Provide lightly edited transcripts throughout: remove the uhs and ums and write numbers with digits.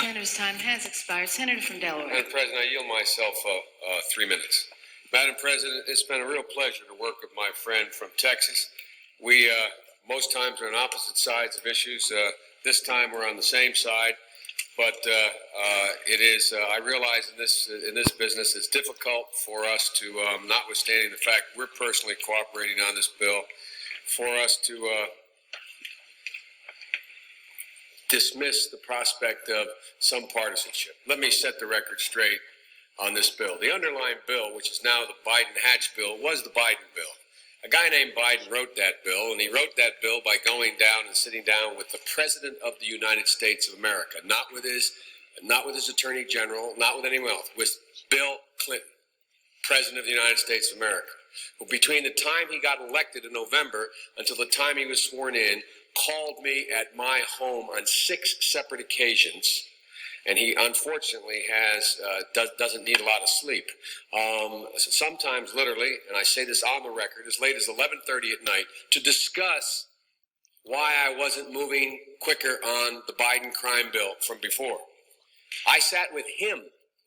Senator's time has expired. Senator from Delaware. Madam President, I yield myself 3 minutes. Madam President, it's been a real pleasure to work with my friend from Texas. We most times are on opposite sides of issues. This time we're on the same side, but it is. I realize in this business it's difficult for us to, notwithstanding the fact we're personally cooperating on this bill, for us to dismiss the prospect of some partisanship. Let me set the record straight on this bill. The underlying bill, which is now the Biden-Hatch bill, was the Biden bill. A guy named Biden wrote that bill, and he wrote that bill by going down and sitting down with the President of the United States of America, not with his Attorney General, not with anyone else, with Bill Clinton, President of the United States of America, who between the time he got elected in November until the time he was sworn in, called me at my home on 6 separate occasions, and he unfortunately doesn't need a lot of sleep. Sometimes literally, and I say this on the record, as late as 11:30 at night, to discuss why I wasn't moving quicker on the Biden crime bill from before. I sat with him,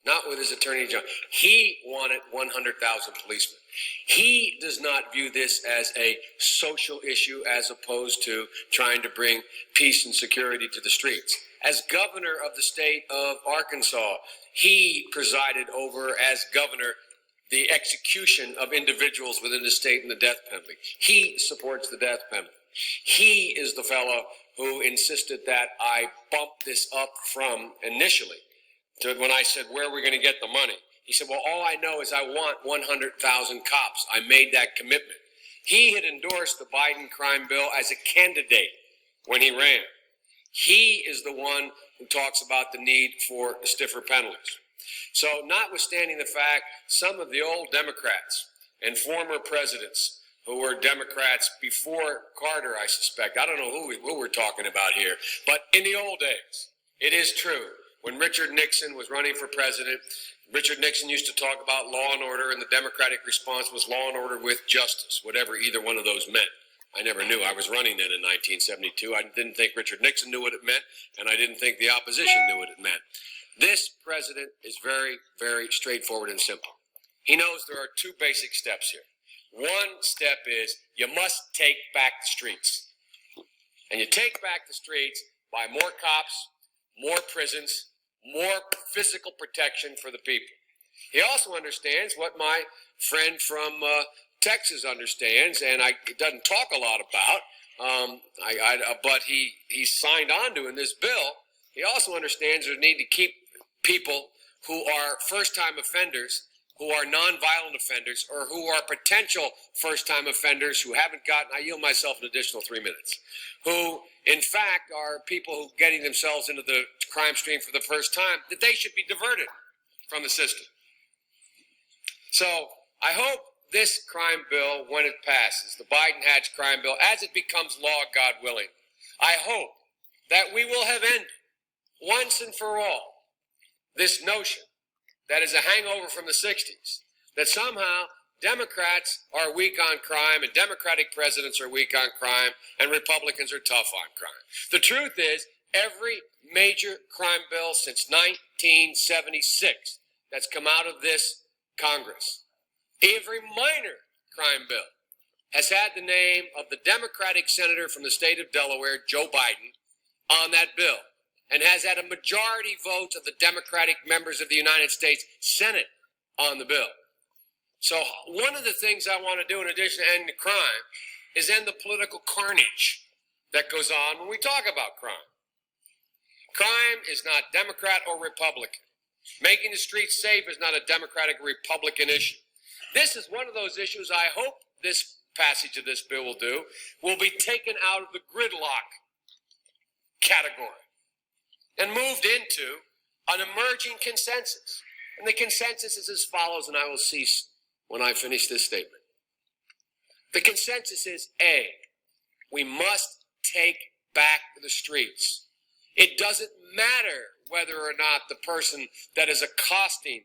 not with his Attorney General. He wanted 100,000 policemen. He does not view this as a social issue as opposed to trying to bring peace and security to the streets. As governor of the state of Arkansas, he presided over, as governor, the execution of individuals within the state and the death penalty. He supports the death penalty. He is the fellow who insisted that I bump this up from initially to when I said, where are we going to get the money? He said, well, all I know is I want 100,000 cops. I made that commitment. He had endorsed the Biden crime bill as a candidate when he ran. He is the one who talks about the need for stiffer penalties. So notwithstanding the fact some of the old Democrats and former presidents who were Democrats before Carter, I suspect, I don't know who we're talking about here, but in the old days, it is true. When Richard Nixon was running for president, Richard Nixon used to talk about law and order, and the Democratic response was law and order with justice, whatever either one of those meant. I never knew. I was running then in 1972. I didn't think Richard Nixon knew what it meant, and I didn't think the opposition knew what it meant. This president is very, very straightforward and simple. He knows there are 2 basic steps here. One step is you must take back the streets. And you take back the streets by more cops, more prisons, more physical protection for the people. He also understands what my friend from Texas understands, and doesn't talk a lot about, but he signed on to in this bill. He also understands the need to keep people who are first-time offenders, who are nonviolent offenders, or who are potential first-time offenders who haven't gotten, I yield myself an additional 3 minutes, who in fact are people who are getting themselves into the crime stream for the first time, that they should be diverted from the system. So I hope this crime bill, when it passes, the Biden-Hatch crime bill, as it becomes law, God willing, I hope that we will have ended once and for all this notion that is a hangover from the 60s, that somehow Democrats are weak on crime and Democratic presidents are weak on crime and Republicans are tough on crime. The truth is, every major crime bill since 1976 that's come out of this Congress, every minor crime bill has had the name of the Democratic senator from the state of Delaware, Joe Biden, on that bill, and has had a majority vote of the Democratic members of the United States Senate on the bill. So one of the things I want to do in addition to ending the crime is end the political carnage that goes on when we talk about crime. Crime is not Democrat or Republican. Making the streets safe is not a Democratic or Republican issue. This is one of those issues I hope this passage of this bill will be taken out of the gridlock category and moved into an emerging consensus. And the consensus is as follows, and I will cease when I finish this statement. The consensus is, A, we must take back the streets. It doesn't matter whether or not the person that is accosting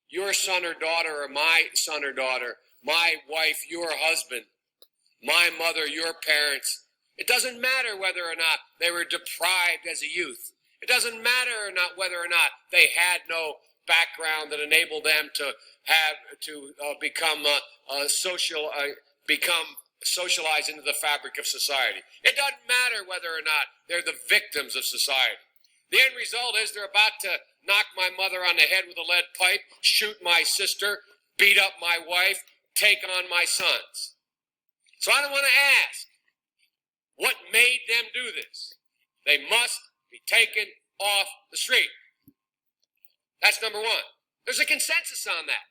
your son or daughter or my son or daughter, my wife, your husband, my mother, your parents, it doesn't matter whether or not they were deprived as a youth. It doesn't matter or not whether or not they had no background that enabled them to become socialized into the fabric of society. It doesn't matter whether or not they're the victims of society. The end result is they're about to knock my mother on the head with a lead pipe, shoot my sister, beat up my wife, take on my sons. So I don't want to ask what made them do this. They must be taken off the street. That's number one. There's a consensus on that.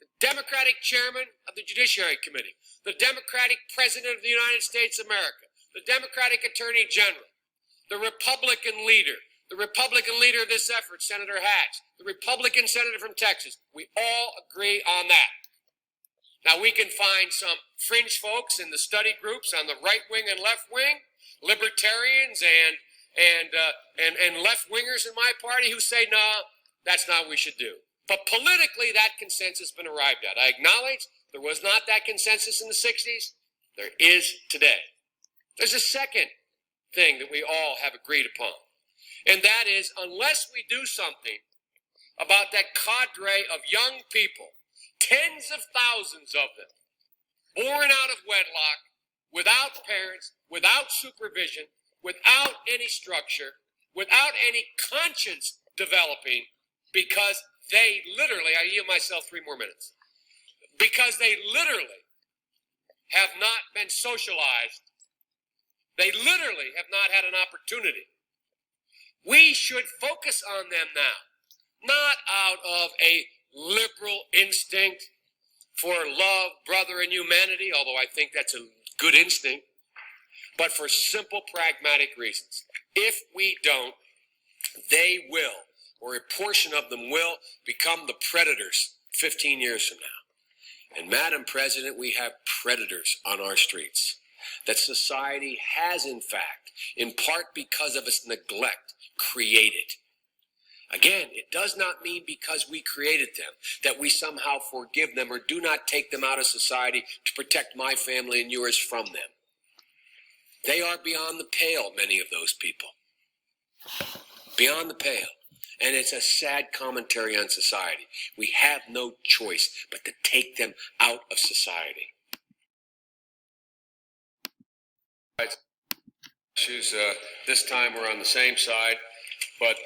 The Democratic chairman of the Judiciary Committee, the Democratic president of the United States of America, the Democratic attorney general, the Republican leader of this effort, Senator Hatch, the Republican senator from Texas, we all agree on that. Now, we can find some fringe folks in the study groups on the right wing and left wing, libertarians and left wingers in my party who say, no, that's not what we should do. But politically, that consensus has been arrived at. I acknowledge there was not that consensus in the 60s. There is today. There's a second thing that we all have agreed upon, and that is unless we do something about that cadre of young people, tens of thousands of them, born out of wedlock, without parents, without supervision, without any structure, without any conscience developing, because they literally, I yield myself 3 more minutes, because they literally have not been socialized. They literally have not had an opportunity. We should focus on them now, not out of a liberal instinct for love, brother, and humanity, although I think that's a good instinct, but for simple, pragmatic reasons. If we don't, they will, or a portion of them will, become the predators 15 years from now. And Madam President, we have predators on our streets that society has, in fact, in part because of its neglect, created. Again, it does not mean because we created them that we somehow forgive them or do not take them out of society to protect my family and yours from them. They are beyond the pale, many of those people. Beyond the pale. And it's a sad commentary on society. We have no choice but to take them out of society. Issues. This time we're on the same side, but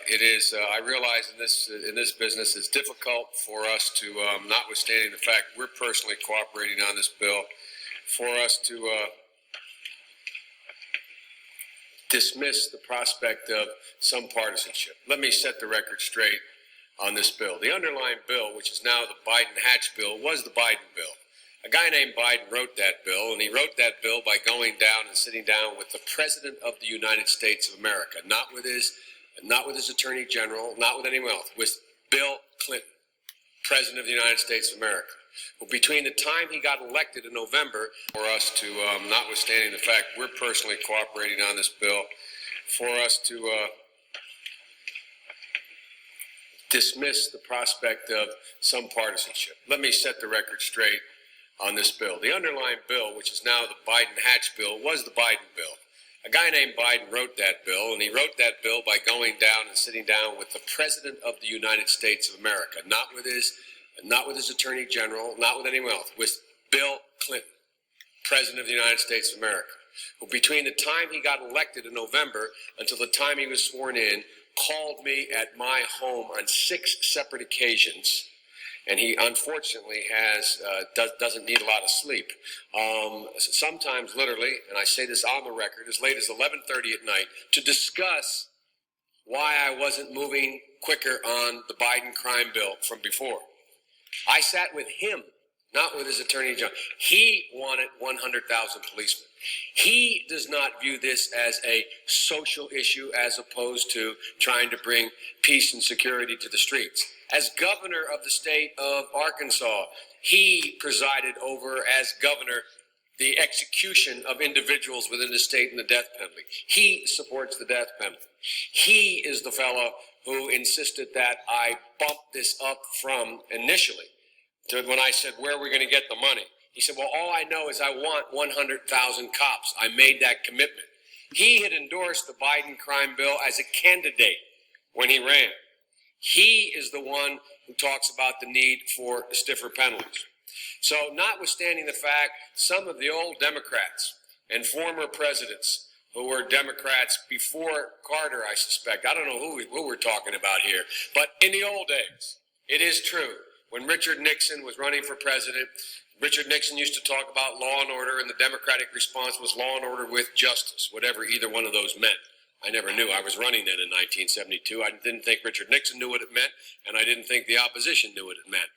it is. I realize in this business it's difficult for us to, notwithstanding the fact we're personally cooperating on this bill, for us to dismiss the prospect of some partisanship. Let me set the record straight on this bill. The underlying bill, which is now the Biden-Hatch bill, was the Biden bill. A guy named Biden wrote that bill, and he wrote that bill by going down and sitting down with the President of the United States of America, not with his Attorney General, not with anyone else, with Bill Clinton, President of the United States of America. Well, between the time he got elected in November, for us to, notwithstanding the fact we're personally cooperating on this bill, for us to dismiss the prospect of some partisanship. Let me set the record straight on this bill. The underlying bill, which is now the Biden-Hatch bill, was the Biden bill. A guy named Biden wrote that bill, and he wrote that bill by going down and sitting down with the President of the United States of America, not with his Attorney General, not with anyone else, with Bill Clinton, President of the United States of America, who between the time he got elected in November until the time he was sworn in, called me at my home on 6 separate occasions. And he unfortunately doesn't need a lot of sleep. Sometimes literally, and I say this on the record, as late as 11:30 at night, to discuss why I wasn't moving quicker on the Biden crime bill from before. I sat with him, not with his Attorney General. He wanted 100,000 policemen. He does not view this as a social issue as opposed to trying to bring peace and security to the streets. As governor of the state of Arkansas, he presided over, as governor, the execution of individuals within the state and the death penalty. He supports the death penalty. He is the fellow who insisted that I bump this up from initially to when I said, where are we going to get the money? He said, well, all I know is I want 100,000 cops. I made that commitment. He had endorsed the Biden crime bill as a candidate when he ran. He is the one who talks about the need for stiffer penalties. So notwithstanding the fact some of the old Democrats and former presidents who were Democrats before Carter, I suspect, I don't know who we're talking about here, but in the old days, it is true. When Richard Nixon was running for president, Richard Nixon used to talk about law and order, and the Democratic response was law and order with justice, whatever either one of those meant. I never knew. I was running then in 1972. I didn't think Richard Nixon knew what it meant, and I didn't think the opposition knew what it meant.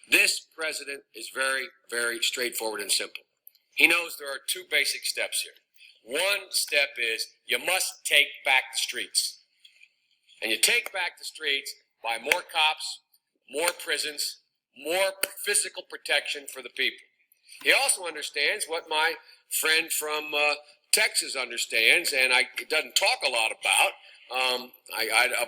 This president is very, very straightforward and simple. He knows there are two basic steps here. One step is you must take back the streets. And you take back the streets by more cops, more prisons, more physical protection for the people. He also understands what my friend from Texas understands, and doesn't talk a lot about,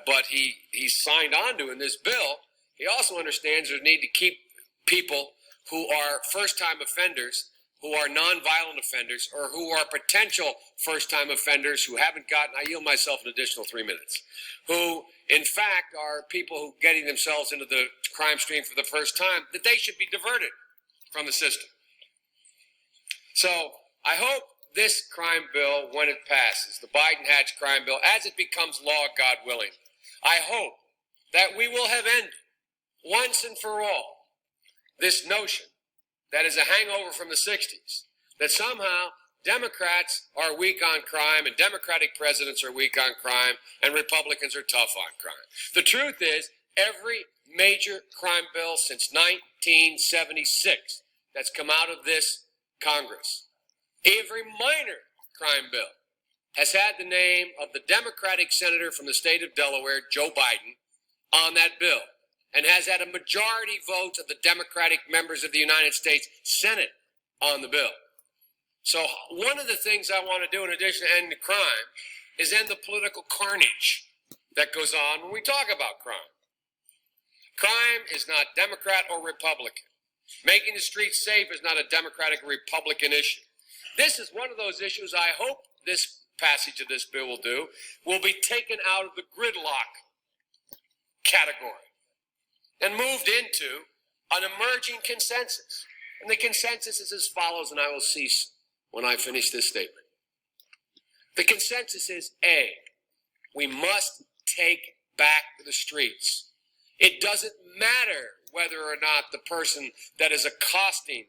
but he signed on to in this bill. He also understands the need to keep people who are first-time offenders, who are nonviolent offenders, or who are potential first-time offenders who haven't gotten, I yield myself an additional 3 minutes, who in fact are people who getting themselves into the crime stream for the first time, that they should be diverted from the system. So I hope this crime bill, when it passes, the Biden-Hatch crime bill, as it becomes law, God willing, I hope that we will have ended once and for all this notion that is a hangover from the 60s, that somehow Democrats are weak on crime and Democratic presidents are weak on crime and Republicans are tough on crime. The truth is, every major crime bill since 1976 that's come out of this Congress, every minor crime bill has had the name of the Democratic senator from the state of Delaware, Joe Biden, on that bill, and has had a majority vote of the Democratic members of the United States Senate on the bill. So one of the things I want to do in addition to ending the crime is end the political carnage that goes on when we talk about crime. Crime is not Democrat or Republican. Making the streets safe is not a Democratic or Republican issue. This is one of those issues I hope this passage of this bill will be taken out of the gridlock category and moved into an emerging consensus. And the consensus is as follows, and I will cease when I finish this statement. The consensus is, A, we must take back the streets. It doesn't matter whether or not the person that is accosting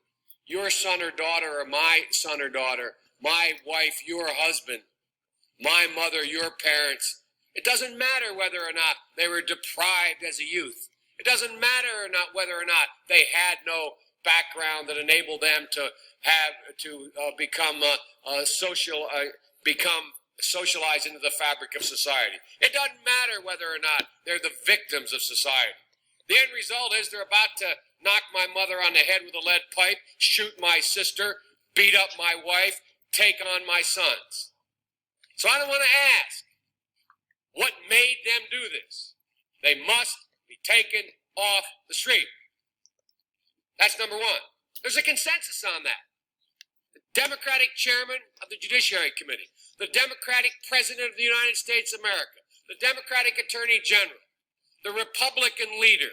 your son or daughter or my son or daughter, my wife, your husband, my mother, your parents, it doesn't matter whether or not they were deprived as a youth. It doesn't matter or not whether or not they had no background that enabled them to become socialized into the fabric of society. It doesn't matter whether or not they're the victims of society. The end result is they're about to knock my mother on the head with a lead pipe, shoot my sister, beat up my wife, take on my sons. So I don't want to ask what made them do this. They must be taken off the street. That's number one. There's a consensus on that. The Democratic chairman of the Judiciary Committee, the Democratic president of the United States of America, the Democratic attorney general, the Republican leader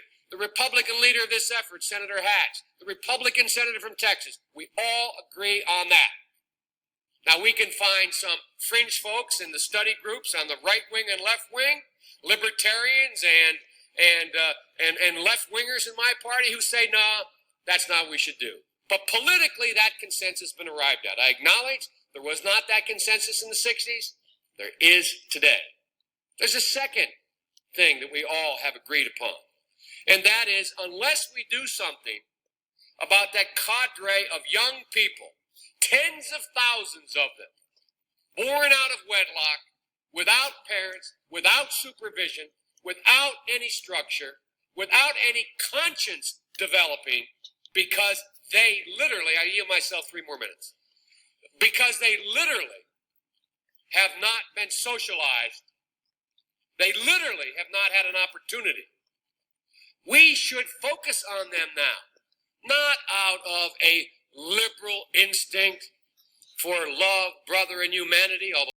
of this effort, Senator Hatch, the Republican senator from Texas, we all agree on that. Now, we can find some fringe folks in the study groups on the right wing and left wing, libertarians and left wingers in my party who say, no, that's not what we should do. But politically, that consensus has been arrived at. I acknowledge there was not that consensus in the 60s. There is today. There's a second thing that we all have agreed upon, and that is, unless we do something about that cadre of young people, tens of thousands of them, born out of wedlock, without parents, without supervision, without any structure, without any conscience developing, because they literally, I yield myself 3 more minutes, because they literally have not been socialized. They literally have not had an opportunity. We should focus on them now, not out of a liberal instinct for love, brother, and humanity, although